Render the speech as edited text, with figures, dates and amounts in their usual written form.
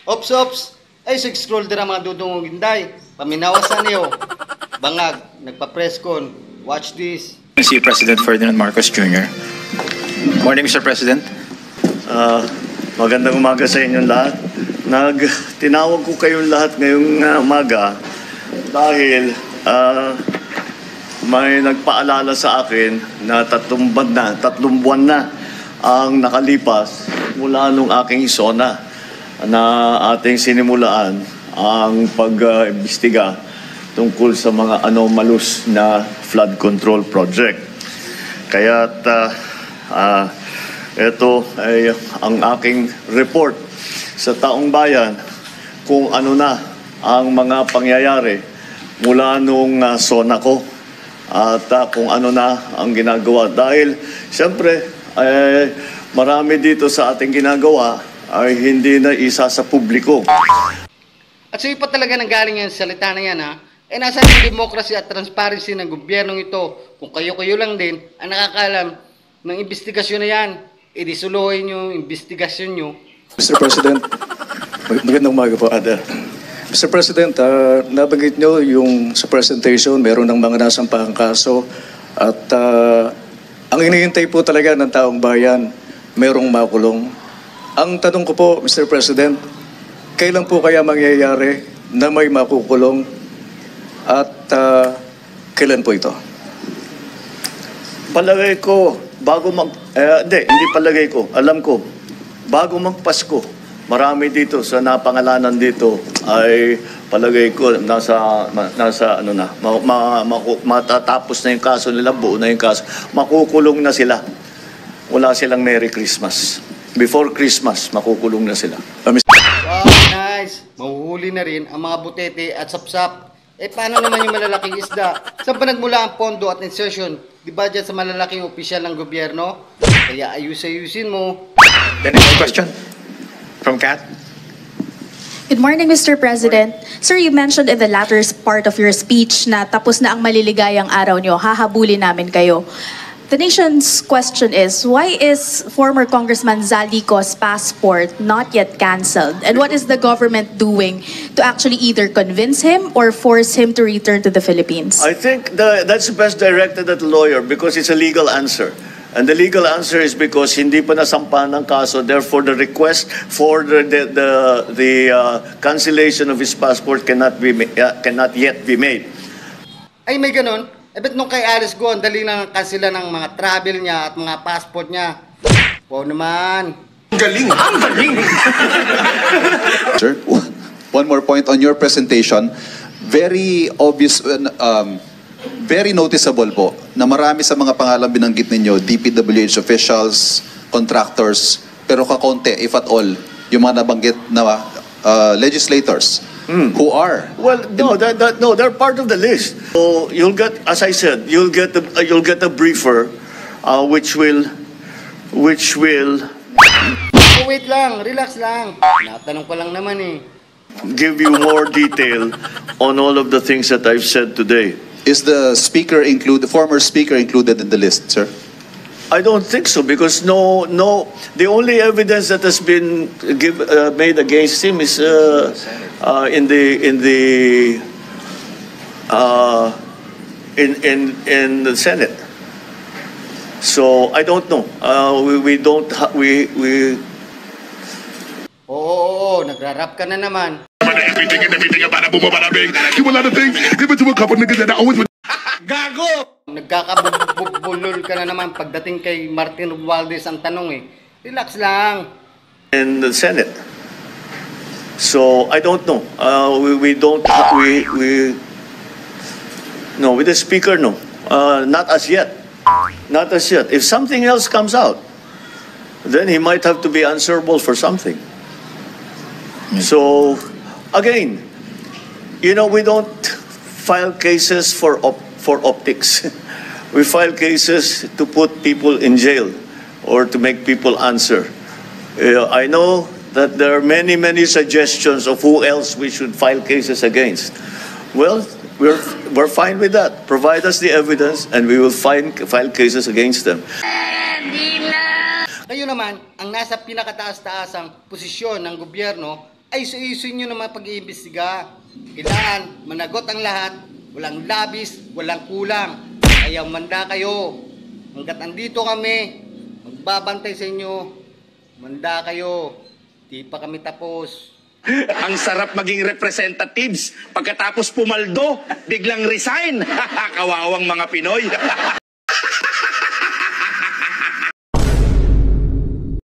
Ops, ops. Ay, scroll din ang mga dudungong ginday. Paminawasan niyo. Bangag, nagpa-presscon. Watch this. Si President Ferdinand Marcos Jr. Morning, Mr. President. Magandang umaga sa inyong lahat. Tinawag ko kayong lahat ngayong umaga dahil may nagpaalala sa akin na tatlong buwan na ang nakalipas mula nung aking SONA na ating sinimulaan ang pag-imbestiga tungkol sa mga anomalous na flood control project. Kaya ito ay ang aking report sa taong bayan kung ano na ang mga pangyayari mula nung SONA ko at kung ano na ang ginagawa. Dahil siyempre marami dito sa ating ginagawa ay hindi na isa sa publiko. At so pa talaga nanggaling yan sa salita na yan, ha? Nasa yung democracy at transparency ng gobyernong ito. Kung kayo-kayo lang din ang nakakalam ng investigasyon na yan, idisuluhin nyo, investigasyon nyo. Mr. President, magandang umaga po, Ada. Mr. President, nabanggit nyo yung sa presentation, meron ng mga nasampahang kaso at ang hinihintay po talaga ng taong bayan, merong makulong. Ang tanong ko po, Mr. President, kailan po kaya mangyayari na may makukulong at kailan po ito? Palagay ko, hindi palagay ko, alam ko, bago magpasko, marami dito sa napangalanan dito ay palagay ko matatapos na yung kaso nila, buo na yung kaso, makukulong na sila. Wala silang Merry Christmas. Before Christmas, makukulong na sila. Wow, nice. Mahuhuli na rin ang mga butete at sapsap. Paano naman yung malalaking isda? Saan pa nagmula ang pondo at insertion? Di ba dyan sa malalaking opisyal ng gobyerno? Kaya ayusin mo. The next question from Kat. Good morning, Mr. President. Sir, you mentioned in the latter part of your speech na tapos na ang maliligayang araw nyo, hahabulin namin kayo. The nation's question is, why is former Congressman Zaldico's passport not yet cancelled? And what is the government doing to actually either convince him or force him to return to the Philippines? I think that's best directed at the lawyer because it's a legal answer. And the legal answer is because hindi pa nasampahan ng kaso, therefore the request for the cancellation of his passport cannot yet be made. Ay, may ganon? Bet nung kay Alice Go, ang dali lang kansila ng mga travel niya at mga passport niya. Wow naman. Galing! Ang galing! Sir, one more point on your presentation. Very obvious, very noticeable po na marami sa mga pangalan binanggit ninyo, DPWH officials, contractors, pero kakonte, if at all, yung mga nabanggit na legislators. Who are? Well, no, they're part of the list. So you'll get, as I said, you'll get a briefer, which will. Oh, wait lang, relax lang. Natanong ko lang naman eh. Give you more detail on all of the things that I've said today. Is the former speaker included in the list, sir? I don't think so because no. The only evidence that has been made against him is in the Senate. So I don't know. Oo, nagrarap ka na naman. Everything about a boom, about a big. Do a lot of things. Give it to a couple niggas that I always would. Gago! Nagkakabulol ka na naman pagdating kay Martin Romualdez ang tanong eh. Relax lang. In the Senate. So I don't know. No, with the speaker, no. Not as yet. Not as yet. If something else comes out, then he might have to be answerable for something. So, again, we don't file cases for optics. We file cases to put people in jail or to make people answer. I know that there are many suggestions of who else we should file cases against. Well, we're fine with that. Provide us the evidence and we will file cases against them. Kayo naman, ang nasa pinakataas-taasang posisyon ng gobyerno, ay isu-isu nyo naman pag-iimbestiga. Kailangan managot ang lahat, walang labis, walang kulang. Kaya manda kayo. Hanggat andito kami, magbabantay sa inyo. Manda kayo. Di pa kami tapos. Ang sarap maging representatives. Pagkatapos pumaldo, biglang resign. Kawawang mga Pinoy.